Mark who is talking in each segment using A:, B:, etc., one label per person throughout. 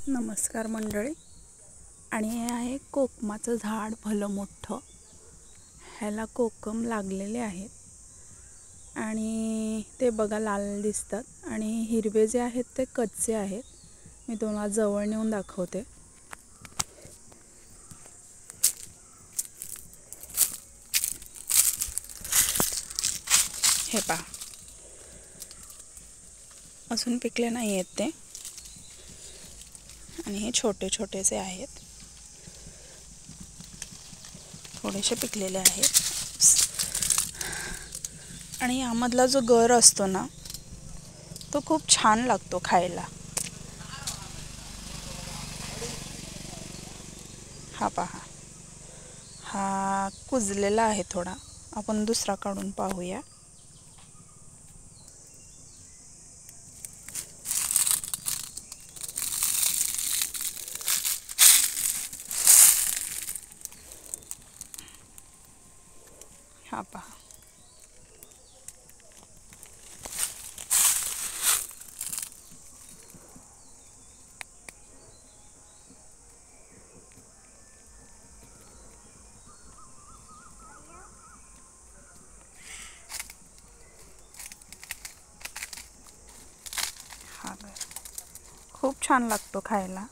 A: नमस्कार मंडळी. आणि हे आहे कोकमाचं झाड भलं मोठं. ह्याला कोकम लागलेले आहेत आणि ते बघा लाल दिसतात आणि हिरवे जे आहेत ते कच्चे आहेत. मी तुम्हाला जवळ नेऊन दाखवते. हे पहा, अजून पिकले नाही आहेत ते आणि हे छोटे छोटेसे आहेत, थोडेसे पिकलेले आहेत. आणि यामधला जो गर असतो ना तो खूप छान लागतो खायला. हा पहा, हा कुजलेला आहे थोडा. आपण दुसरा काढून पाहूया. हा पहा, हा खूप छान लागतो खायला.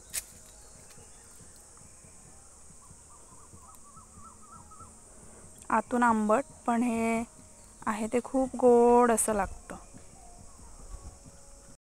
A: आतून आंबट पण हे आहे ते खूप गोड असं लागतं.